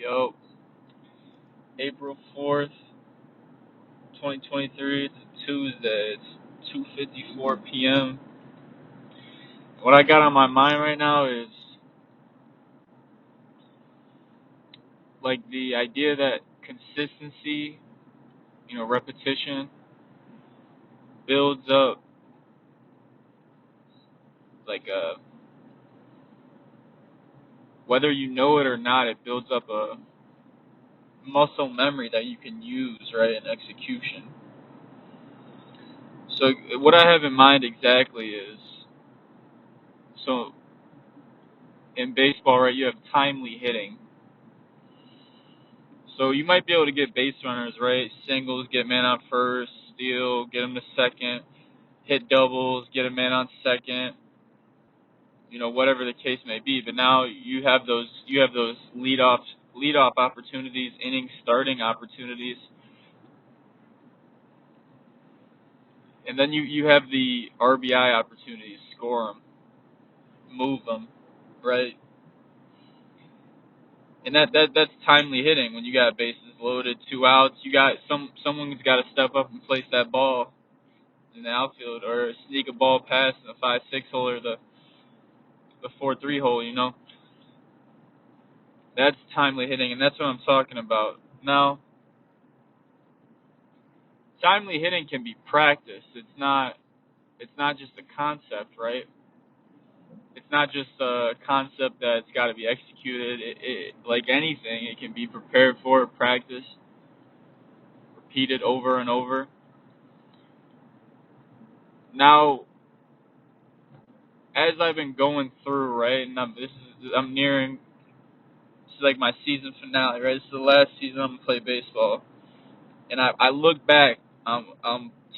Yo, April 4th, 2023, it's a Tuesday, it's 2:54 p.m. What I got on my mind right now is like the idea that consistency, repetition builds up like whether you know it or not, it builds up a muscle memory that you can use, right, in execution. So what I have in mind exactly is, so in baseball, right, you have timely hitting. So you might be able to get base runners, right? Singles, get man on first, steal, get him to second, hit doubles, get a man on second, whatever the case may be. But now you have those lead off opportunities, inning starting opportunities, and then you have the RBI opportunities, score them, move them, right? And that's timely hitting when you got bases loaded, two outs. You got someone's got to step up and place that ball in the outfield, or sneak a ball past the 5-6 hole or the 4-3 hole. That's timely hitting, and that's what I'm talking about. Now, timely hitting can be practiced. It's not just a concept, right? It's not just a concept that's got to be executed. Like anything, it can be prepared for, practiced, repeated over and over. Now, as I've been going through, right, and I'm nearing. This is like my season finale, right? This is the last season I'm gonna play baseball, and I look back,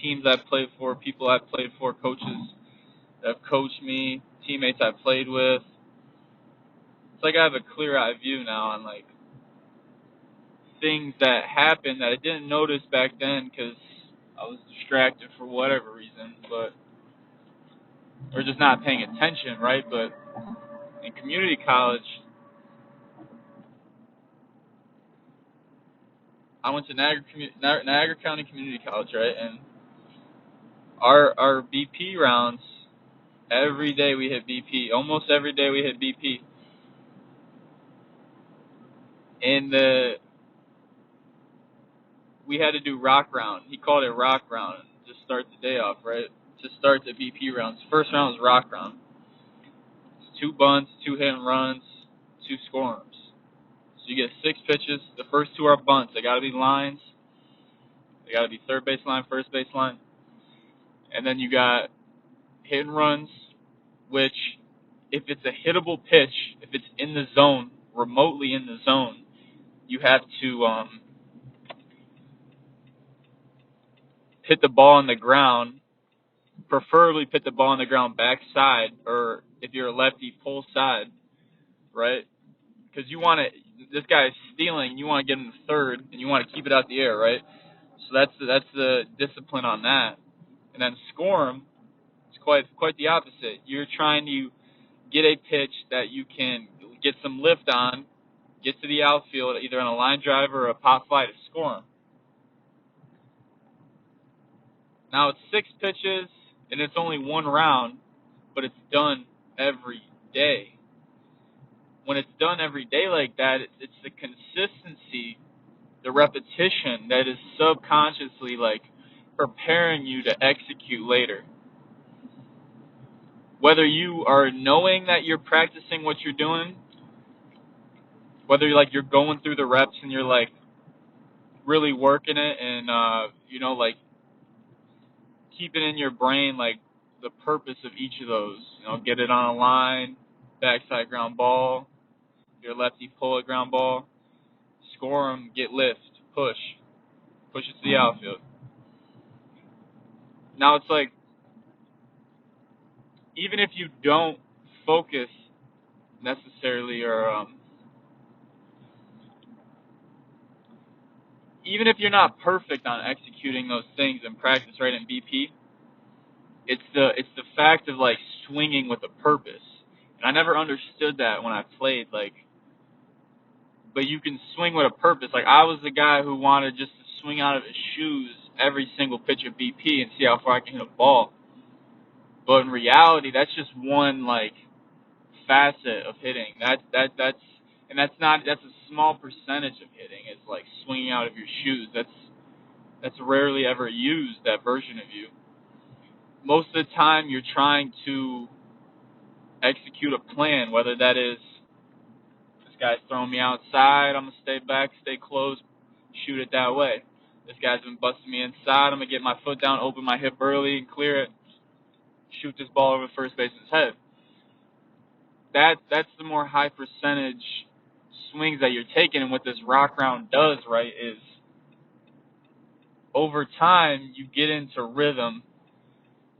teams I've played for, people I've played for, coaches that have coached me, teammates I've played with. It's like I have a clear-eye view now on like things that happened that I didn't notice back then because I was distracted for whatever reason, or just not paying attention, right? But in community college, I went to Niagara County Community College, right? And our BP rounds, every day we hit BP. Almost every day we hit BP. And we had to do rock round. He called it rock round to start the day off, right? To start the BP rounds. First round was rock round. It's 2 bunts, 2 hit and runs, 2 scorers. So you get 6 pitches. The first 2 are bunts. They got to be lines. They got to be third base line, first base line. And then you got hit and runs, which if it's a hittable pitch, if it's in the zone, remotely in the zone, you have to hit the ball on the ground, preferably put the ball on the ground backside, or if you're a lefty, pull side, right? Because this guy is stealing, you want to get him to third, and you want to keep it out the air, right? So that's the discipline on that. And then score him, it's quite the opposite. You're trying to get a pitch that you can get some lift on, get to the outfield, either on a line drive or a pop fly to score him. Now it's 6 pitches, and it's only 1 round, but it's done every day. When it's done every day like that, it's the consistency, the repetition that is subconsciously like preparing you to execute later. Whether you are knowing that you're practicing what you're doing, whether you're going through the reps and you're like really working it and like keeping in your brain like the purpose of each of those. Get it on a line, backside ground ball, your lefty pull a ground ball, score them, get lift, push it to the outfield. Now it's like, even if you don't focus necessarily, or even if you're not perfect on executing those things in practice, right, in BP, it's the fact of like swinging with a purpose. And I never understood that when I played. Like, but you can swing with a purpose. Like I was the guy who wanted just to swing out of his shoes every single pitch of BP and see how far I can hit a ball. But in reality, that's just one like facet of hitting. That's a small percentage of hitting is like swinging out of your shoes. That's rarely ever used, that version of you. Most of the time you're trying to execute a plan, whether that is this guy's throwing me outside, I'm gonna stay back, stay close, shoot it that way. This guy's been busting me inside, I'm gonna get my foot down, open my hip early and clear it, shoot this ball over first baseman's head. That's the more high percentage swings that you're taking, and what this rock round does, right, is over time you get into rhythm,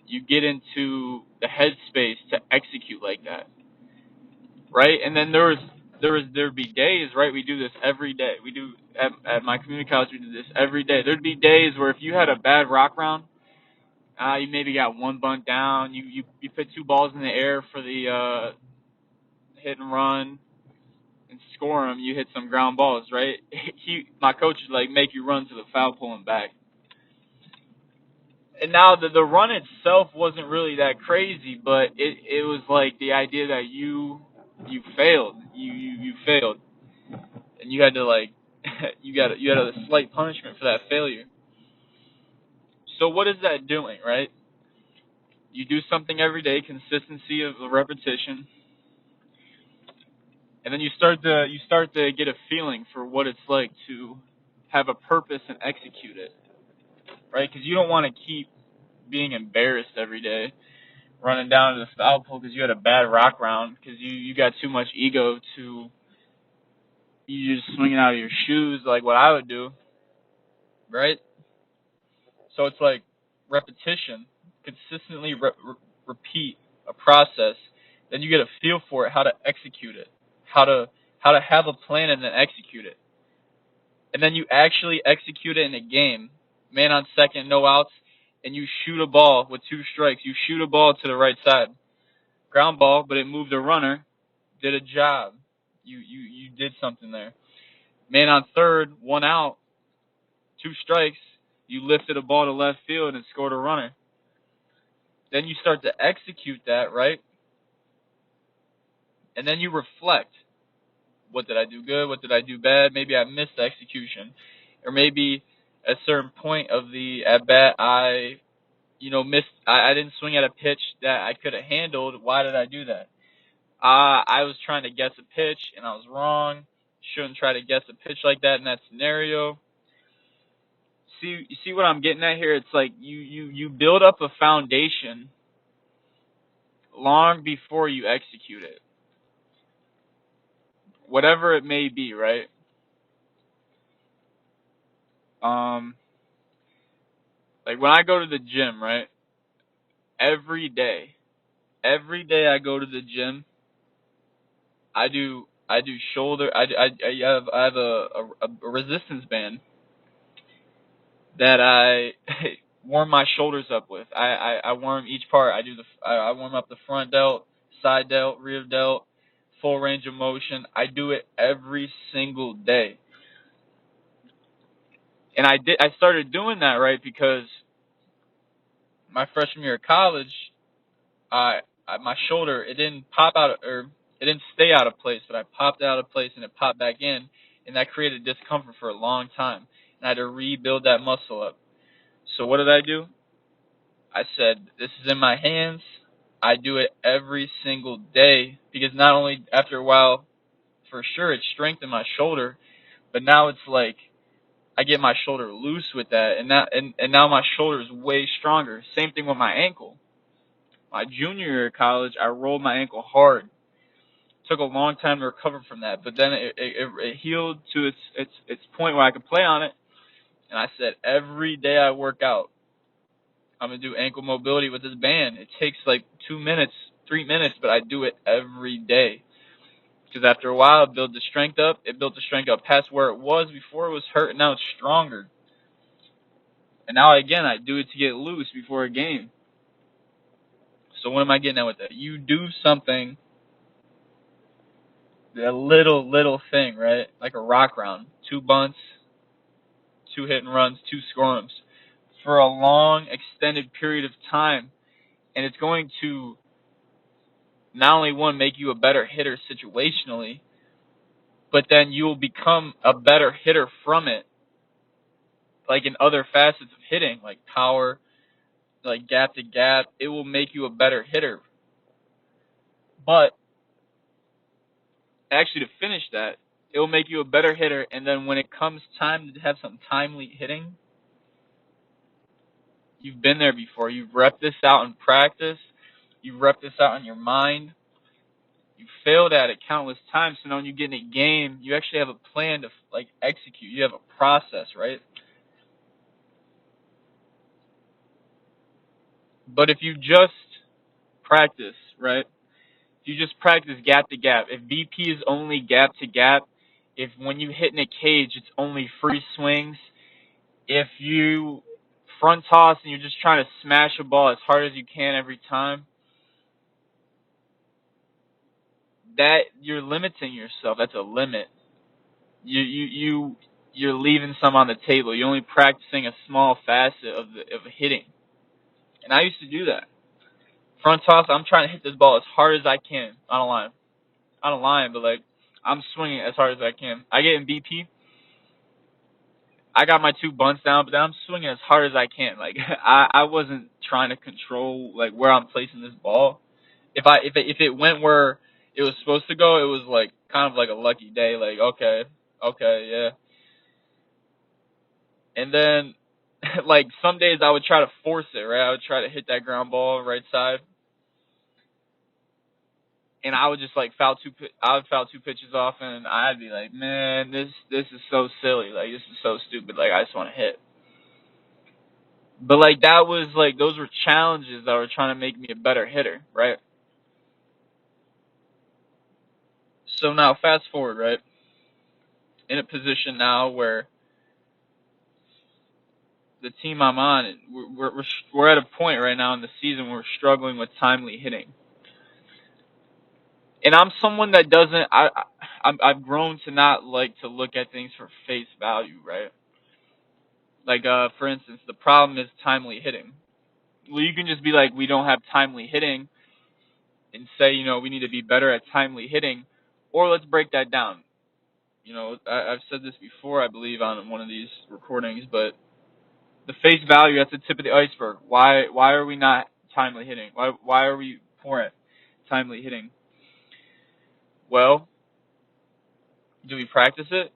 you get into the headspace to execute like that, right? And then there'd be days, right? We do this every day. We do at my community college. We do this every day. There'd be days where if you had a bad rock round, you maybe got one bunt down. You put two balls in the air for the hit and run and score them. You hit some ground balls, right? My coach is like, make you run to the foul pole and back. And now the run itself wasn't really that crazy, but it was like the idea that you failed, you failed, and you had to like you had a slight punishment for that failure. So what is that doing, right? You do something every day, consistency of repetition, and then you start to get a feeling for what it's like to have a purpose and execute it, right? Because you don't want to keep being embarrassed every day, running down to the foul pole because you had a bad rock round, because you got too much ego to you just swinging out of your shoes like what I would do, right? So it's like repetition, consistently repeat a process, then you get a feel for it, how to execute it, how to have a plan and then execute it, and then you actually execute it in a game, man on second, no outs, and you shoot a ball with two strikes. You shoot a ball to the right side, ground ball, but it moved a runner, did a job. You did something there. Man on third, one out, two strikes. You lifted a ball to left field and scored a runner. Then you start to execute that, right? And then you reflect. What did I do good? What did I do bad? Maybe I missed the execution. Or maybe at a certain point of the at bat I missed. I didn't swing at a pitch that I could have handled. Why did I do that? I was trying to guess a pitch and I was wrong. Shouldn't try to guess a pitch like that in that scenario. You see what I'm getting at here? It's like you build up a foundation long before you execute it. Whatever it may be, right? Like when I go to the gym, right? Every day I go to the gym, I do shoulder. I have a resistance band that I warm my shoulders up with. I warm each part. I warm up the front delt, side delt, rear delt, full range of motion. I do it every single day. And I started doing that, right, because my freshman year of college, my shoulder, it didn't pop out, or it didn't stay out of place, but I popped out of place and it popped back in, and that created discomfort for a long time. And I had to rebuild that muscle up. So what did I do? I said, this is in my hands. I do it every single day, because not only after a while, for sure, it strengthened my shoulder, but now it's like I get my shoulder loose with that, and now my shoulder is way stronger. Same thing with my ankle. My junior year of college, I rolled my ankle hard. Took a long time to recover from that, but then it healed to its point where I could play on it. And I said, every day I work out, I'm gonna do ankle mobility with this band. It takes like 2 minutes, 3 minutes, but I do it every day. Because after a while, it built the strength up. It built the strength up past where it was before it was hurt, and now it's stronger. And now again, I do it to get loose before a game. So what am I getting at with that? You do something a little thing, right? Like a rock round, 2 bunts, 2 hit and runs, 2 scorums for a long, extended period of time, and it's going to not only one make you a better hitter situationally, but then you will become a better hitter from it, like in other facets of hitting, like power, like gap to gap. It will make you a better hitter. But actually, to finish that, it will make you a better hitter, and then when it comes time to have some timely hitting, you've been there before. You've repped this out in practice. You've repped this out in your mind. You failed at it countless times, so now when you get in a game, you actually have a plan to like execute. You have a process, right? But if you just practice, right? If you just practice gap to gap, if BP is only gap to gap, if when you hit in a cage it's only free swings, if you front toss and you're just trying to smash a ball as hard as you can every time, that you're limiting yourself. That's a limit. You're leaving some on the table. You're only practicing a small facet of hitting. And I used to do that. Front toss, I'm trying to hit this ball as hard as I can on a line. On a line, but like I'm swinging as hard as I can. I get in BP. I got my 2 bunts down, but I'm swinging as hard as I can. Like I wasn't trying to control like where I'm placing this ball. If it went where it was supposed to go, it was like kind of like a lucky day. Like okay, yeah. And then like some days I would try to force it, right? I would try to hit that ground ball right side, and I would just like I would foul 2 pitches off, and I'd be like, man, this is so silly. Like this is so stupid. Like I just want to hit. But like that was like those were challenges that were trying to make me a better hitter, right? So now fast forward, right? In a position now where the team I'm on, we're at a point right now in the season where we're struggling with timely hitting. And I'm someone that doesn't. I've grown to not like to look at things for face value, right? Like for instance, the problem is timely hitting. Well, you can just be like, we don't have timely hitting, and say, we need to be better at timely hitting, or let's break that down. I've said this before, I believe, on one of these recordings, but the face value, that's the tip of the iceberg. Why are we not timely hitting? Why are we poor at timely hitting? Well, do we practice it?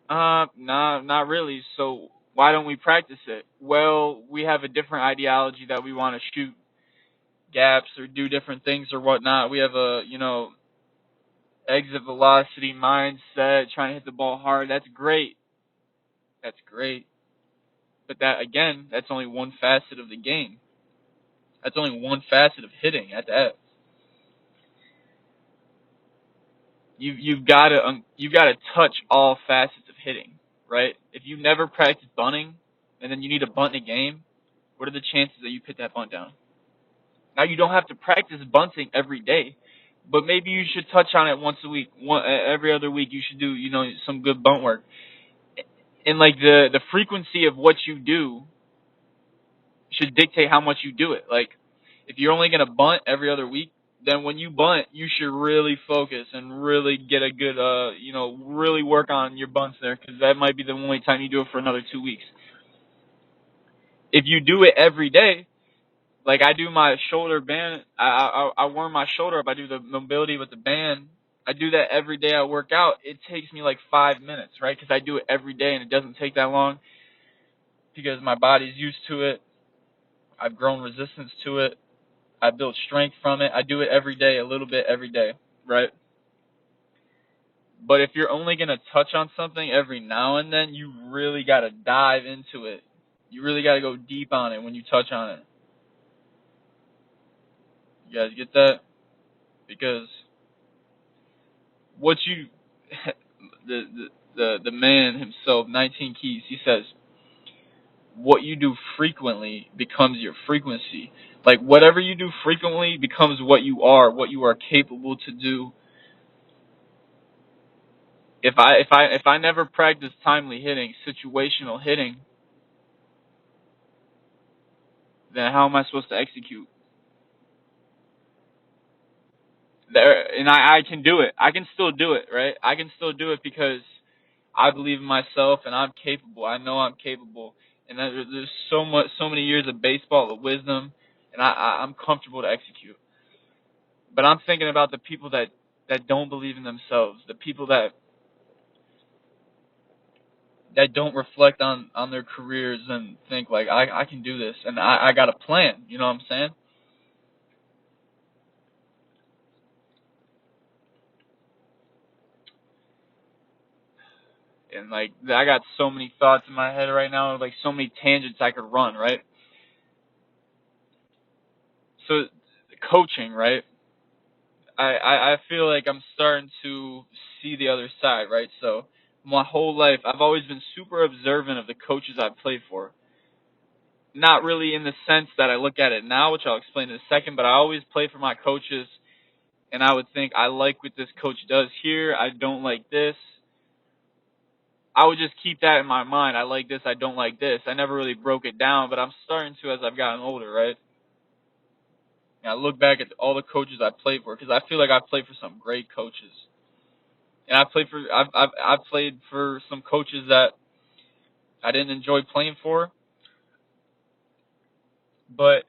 Nah, not really. So why don't we practice it? Well, we have a different ideology that we want to shoot gaps or do different things or whatnot. We have a, exit velocity mindset, trying to hit the ball hard. That's great. That's great. But that, again, that's only one facet of the game. That's only one facet of hitting at that. You've got to touch all facets of hitting, right? If you never practice bunting and then you need a bunt in a game, what are the chances that you put that bunt down? Now you don't have to practice bunting every day, but maybe you should touch on it once a week. Every other week you should do, some good bunt work. And like the frequency of what you do should dictate how much you do it. Like if you're only going to bunt every other week, then when you bunt, you should really focus and really get a good, really work on your bunts there, because that might be the only time you do it for another 2 weeks. If you do it every day, like I do my shoulder band, I warm my shoulder up. I do the mobility with the band. I do that every day I work out. It takes me like 5 minutes, right? Because I do it every day, and it doesn't take that long because my body's used to it. I've grown resistance to it. I build strength from it. I do it every day, a little bit every day, right? But if you're only going to touch on something every now and then, you really got to dive into it. You really got to go deep on it when you touch on it. You guys get that? Because what you, the man himself, 19 Keys, he says, what you do frequently becomes your frequency. Like whatever you do frequently becomes what you are capable to do If I never practice timely hitting, situational hitting, then how am I supposed to execute? And I can do it. I can still do it, right? I can still do it because I believe in myself and I'm capable. I know I'm capable. And there's so many years of baseball, of wisdom, and I'm comfortable to execute. But I'm thinking about the people that don't believe in themselves, the people that don't reflect on their careers and think like I can do this and I got a plan. You know what I'm saying? And like I got so many thoughts in my head right now, like so many tangents I could run, right? So coaching, right? I feel like I'm starting to see the other side, right? So my whole life I've always been super observant of the coaches I've played for. Not really in the sense that I look at it now, which I'll explain in a second, but I always play for my coaches and I would think I like what this coach does here, I don't like this. I would just keep that in my mind. I like this, I don't like this. I never really broke it down, but I'm starting to as I've gotten older, right? And I look back at all the coaches I played for because I feel like I played for some great coaches. And I've played for some coaches that I didn't enjoy playing for, but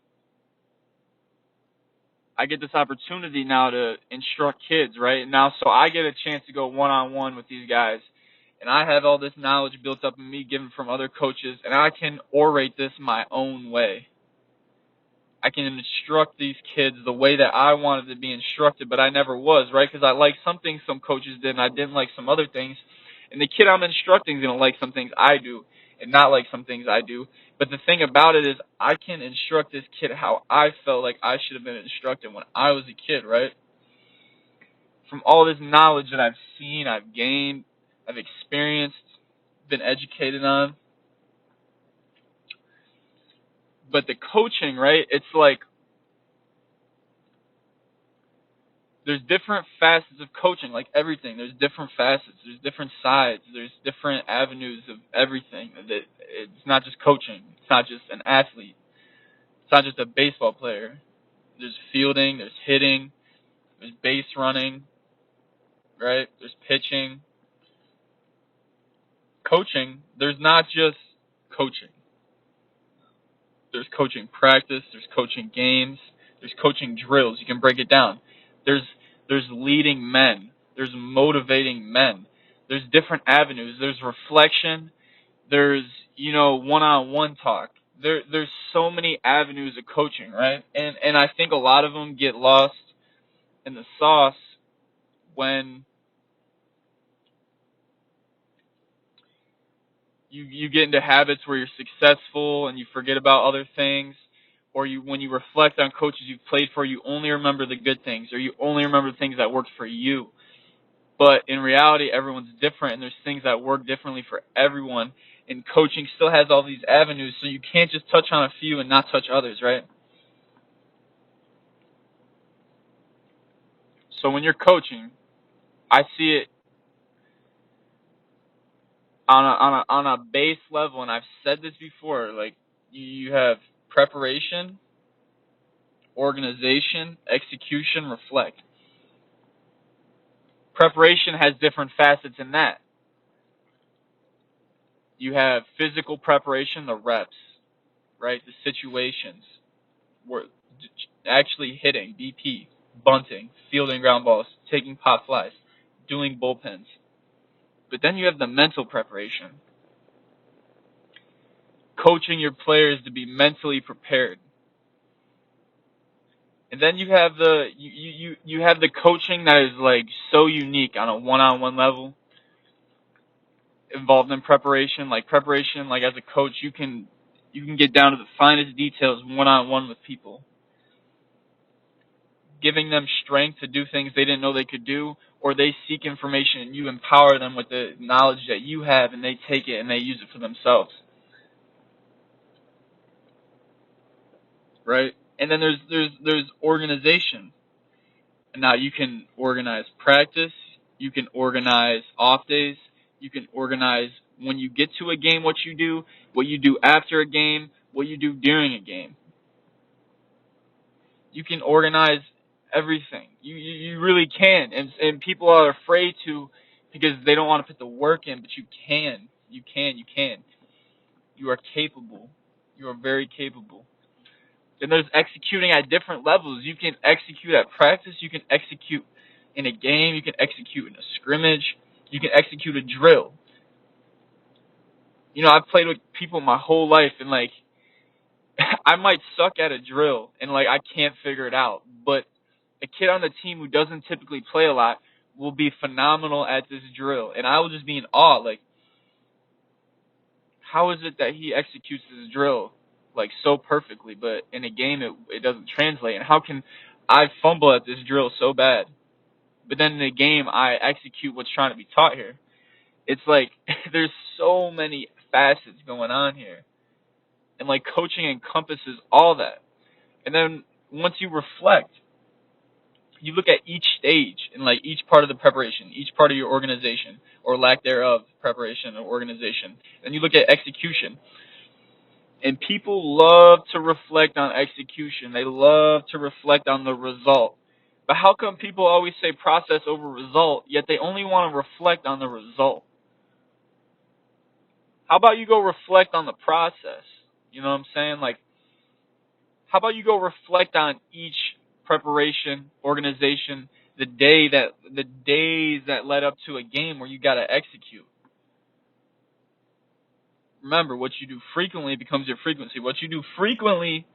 I get this opportunity now to instruct kids, right? Now, so I get a chance to go one-on-one with these guys, and I have all this knowledge built up in me given from other coaches, and I can orate this my own way. I can instruct these kids the way that I wanted to be instructed, but I never was, right? Because I like some things some coaches did, and I didn't like some other things. And the kid I'm instructing is going to like some things I do and not like some things I do. But the thing about it is I can instruct this kid how I felt like I should have been instructed when I was a kid, right? From all this knowledge that I've seen, I've gained, I've experienced, been educated on. But the coaching, right? It's like there's different facets of coaching, like everything. There's different facets. There's different sides. There's different avenues of everything. It's not just coaching. It's not just an athlete. It's not just a baseball player. There's fielding. There's hitting. There's base running. Right? There's pitching. Coaching. There's not just coaching. There's coaching practice. There's coaching games. There's coaching drills. You can break it down. There's there's leading men. There's motivating men. There's different avenues. There's reflection. There's one-on-one talk. There's so many avenues of coaching, right? And I think a lot of them get lost in the sauce when you get into habits where you're successful and you forget about other things, or you when you reflect on coaches you've played for, you only remember the good things, or you only remember the things that worked for you. But in reality, everyone's different, and there's things that work differently for everyone. And coaching still has all these avenues, so you can't just touch on a few and not touch others, right? So when you're coaching, I see it on a base level, and I've said this before. Like you have preparation, organization, execution, reflect. Preparation has different facets in that. You have physical preparation, the reps, right? The situations, where actually hitting, BP, bunting, fielding ground balls, taking pop flies, doing bullpens. But then you have the mental preparation, coaching your players to be mentally prepared. And then you have you have the coaching that is like so unique on a one-on-one level involved in preparation. Like preparation, like as a coach, you can get down to the finest details one-on-one with people, giving them strength to do things they didn't know they could do, or they seek information and you empower them with the knowledge that you have, and they take it and they use it for themselves, right? And then there's organization. And now you can organize practice, You can organize off days. You can organize when you get to a game what you do after a game, what you do during a game. You can organize everything. You really can. And people are afraid to because they don't want to put the work in, but you can. You can. You can. You are capable. You are very capable. And there's executing at different levels. You can execute at practice. You can execute in a game. You can execute in a scrimmage. You can execute a drill. You know, I've played with people my whole life, and like, I might suck at a drill, and like, I can't figure it out. But a kid on the team who doesn't typically play a lot will be phenomenal at this drill, and I will just be in awe. Like, how is it that he executes this drill like so perfectly, but in a game it doesn't translate? And how can I fumble at this drill so bad, but then in a game I execute what's trying to be taught here? It's like there's so many facets going on here, and like coaching encompasses all that. And then once you reflect, you look at each stage and like each part of the preparation, each part of your organization or lack thereof, preparation or organization, and you look at execution. And people love to reflect on execution. They love to reflect on the result. But how come people always say process over result, yet they only want to reflect on the result? How about you go reflect on the process? You know what I'm saying? Like, how about you go reflect on each preparation, organization, the days that led up to a game where you got to execute. Remember, what you do frequently becomes your frequency. What you do frequently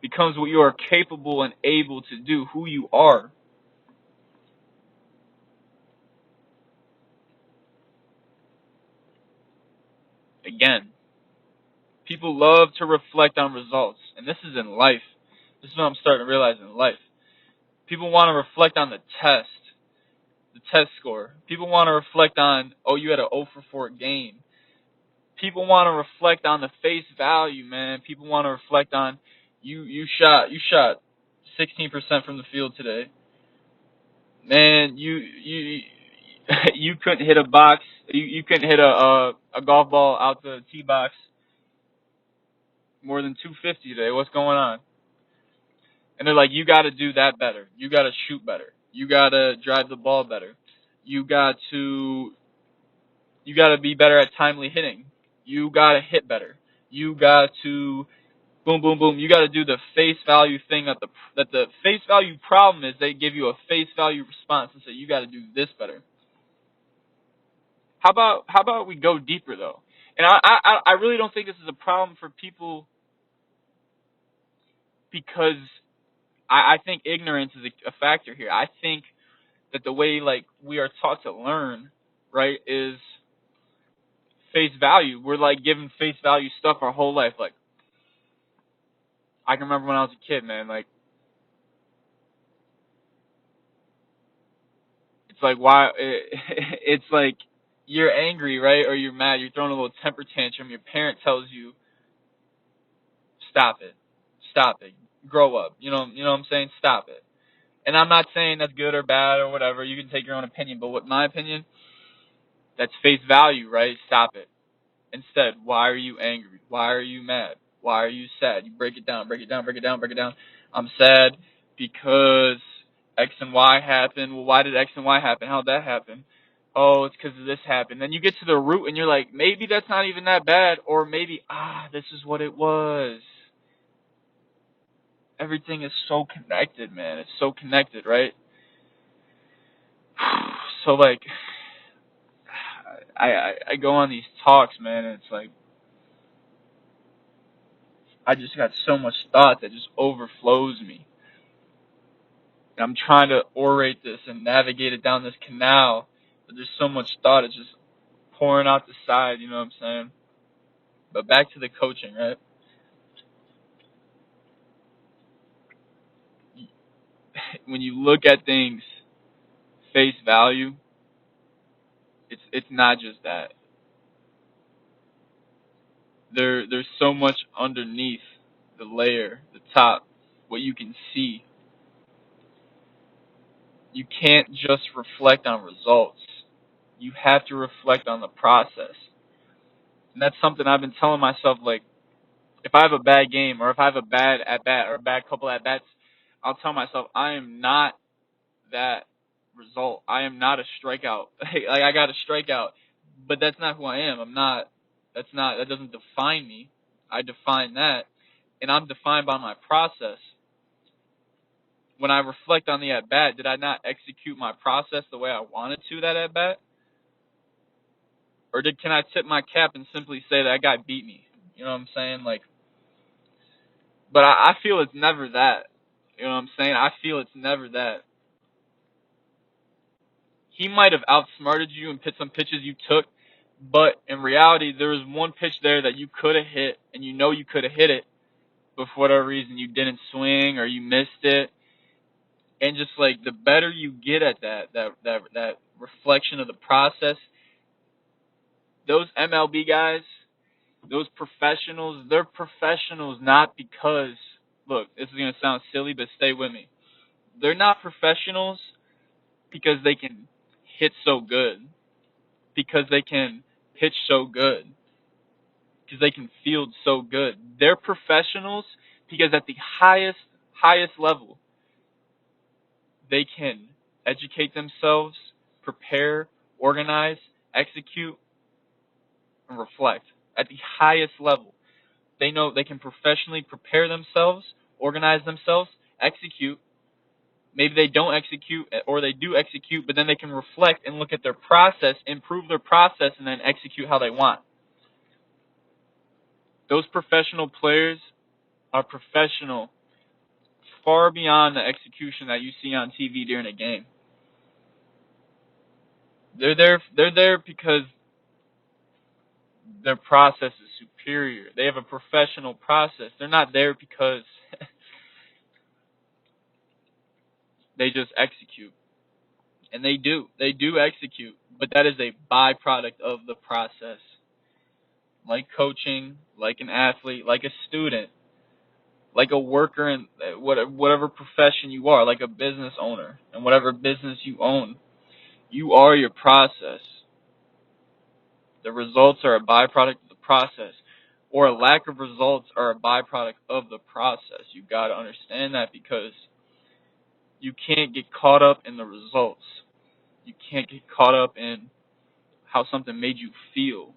becomes what you are capable and able to do, who you are. Again, people love to reflect on results, and this is in life. This is what I'm starting to realize in life. People want to reflect on the test score. People want to reflect on, oh, you had an 0 for 4 game. People want to reflect on the face value, man. People want to reflect on you shot 16% from the field today. Man, you you couldn't hit a box. You couldn't hit a golf ball out the tee box more than 250 today. What's going on? And they're like, you got to do that better. You got to shoot better. You got to drive the ball better. You got to be better at timely hitting. You got to hit better. You got to boom, boom, boom. You got to do the face value thing that the face value problem is. They give you a face value response and say you got to do this better. How about we go deeper though? And I really don't think this is a problem for people because I think ignorance is a factor here. I think that the way like we are taught to learn, right, is face value. We're like given face value stuff our whole life. Like I can remember when I was a kid, man. Like it's like why it's like you're angry, right, or you're mad. You're throwing a little temper tantrum. Your parent tells you, stop it, stop it, grow up. You know what I'm saying? Stop it. And I'm not saying that's good or bad or whatever. You can take your own opinion. But with my opinion, that's face value, right? Stop it. Instead, why are you angry? Why are you mad? Why are you sad? You break it down, break it down, break it down, break it down. I'm sad because X and Y happened. Well, why did X and Y happen? How'd that happen? Oh, it's because of this happened. Then you get to the root and you're like, maybe that's not even that bad. Or maybe, this is what it was. Everything is so connected, man. It's so connected, right? So like I go on these talks, man, and it's like I just got so much thought that just overflows me. And I'm trying to orate this and navigate it down this canal, but there's so much thought it's just pouring out the side, you know what I'm saying? But back to the coaching, right? When you look at things face value, it's not just that. There's so much underneath the layer, the top, what you can see. You can't just reflect on results. You have to reflect on the process. And that's something I've been telling myself, like, if I have a bad game or if I have a bad at bat or a bad couple at bats, I'll tell myself I am not that result. I am not a strikeout. Like I got a strikeout, but that's not who I am. I'm not. That doesn't define me. I define that, and I'm defined by my process. When I reflect on the at bat, did I not execute my process the way I wanted to that at bat, or can I tip my cap and simply say that guy beat me? You know what I'm saying? Like, but I feel it's never that. You know what I'm saying? I feel it's never that. He might have outsmarted you and put some pitches you took, but in reality, there was one pitch there that you could have hit, and you know you could have hit it, but for whatever reason you didn't swing or you missed it. And just like the better you get at that reflection of the process, those MLB guys, those professionals, they're professionals not because, look, this is gonna sound silly, but stay with me. They're not professionals because they can hit so good, because they can pitch so good, because they can field so good. They're professionals because at the highest level, they can educate themselves, prepare, organize, execute, and reflect. At the highest level, they know they can professionally prepare themselves, organize themselves, execute. Maybe they don't execute or they do execute, but then they can reflect and look at their process, improve their process, and then execute how they want. Those professional players are professional far beyond the execution that you see on TV during a game. They're there because their process is superior. They have a professional process. They're not there because they just execute. And they do. They do execute, but that is a byproduct of the process. Like coaching, like an athlete, like a student, like a worker in whatever profession you are, like a business owner, and whatever business you own, you are your process. The results are a byproduct of the process, or a lack of results are a byproduct of the process. You got to understand that, because you can't get caught up in the results. You can't get caught up in how something made you feel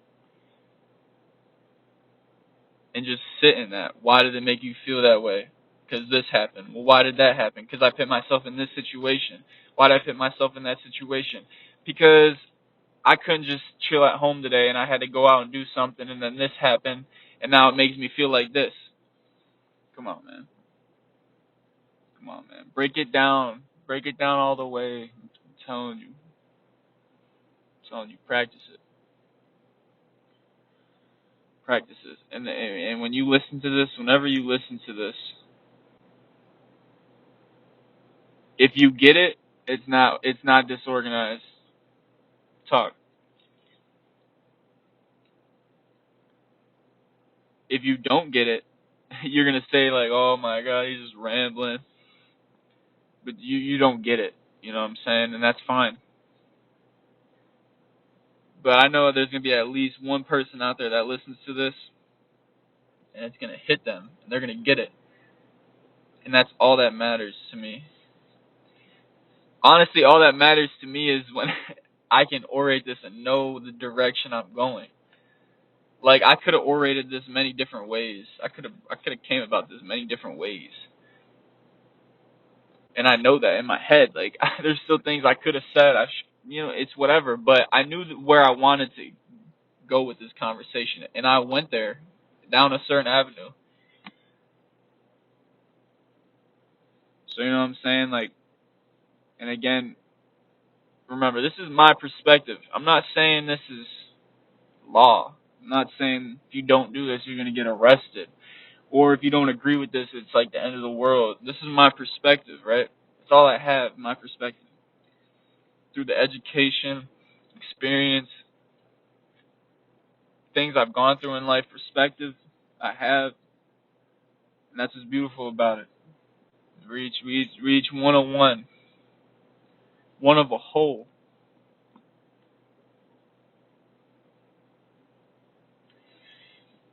and just sit in that. Why did it make you feel that way? Because this happened. Well, why did that happen? Because I put myself in this situation. Why did I put myself in that situation? Because I couldn't just chill at home today and I had to go out and do something, and then this happened and now it makes me feel like this. Come on, man. Come on, man. Break it down. Break it down all the way. I'm telling you. I'm telling you. Practice it. Practice it. And when you listen to this, whenever you listen to this, if you get it, it's not disorganized talk. If you don't get it, you're gonna say like, "Oh my God, he's just rambling," but you don't get it. You know what I'm saying? And that's fine. But I know there's gonna be at least one person out there that listens to this, and it's gonna hit them, and they're gonna get it, and that's all that matters to me. Honestly, all that matters to me is when I can orate this and know the direction I'm going. Like, I could have orated this many different ways. I could have came about this many different ways. And I know that in my head. Like, there's still things I could have said. It's whatever. But I knew where I wanted to go with this conversation, and I went there down a certain avenue. So you know what I'm saying? Like, and again, remember, this is my perspective. I'm not saying this is law. I'm not saying if you don't do this, you're gonna get arrested, or if you don't agree with this, it's like the end of the world. This is my perspective, right? That's all I have, my perspective. Through the education, experience, things I've gone through in life, perspective I have, and that's what's beautiful about it. Reach 101. one of a whole.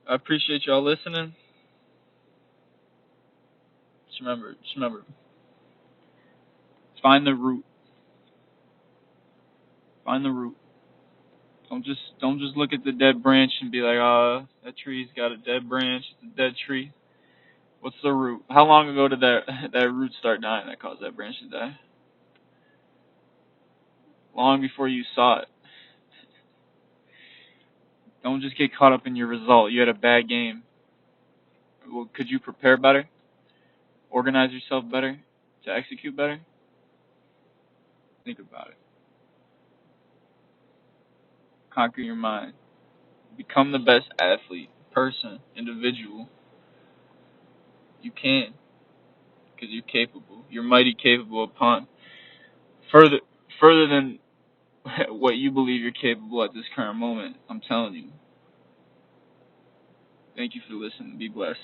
I appreciate y'all listening. Just remember, find the root. Find the root. Don't just look at the dead branch and be like, that tree's got a dead branch, it's a dead tree. What's the root? How long ago did that root start dying that caused that branch to die? Long before you saw it. Don't just get caught up in your result. You had a bad game. Well, could you prepare better? Organize yourself better? To execute better? Think about it. Conquer your mind. Become the best athlete, person, individual you can. Because you're capable. You're mighty capable upon further than what you believe you're capable at this current moment. I'm telling you. Thank you for listening. Be blessed.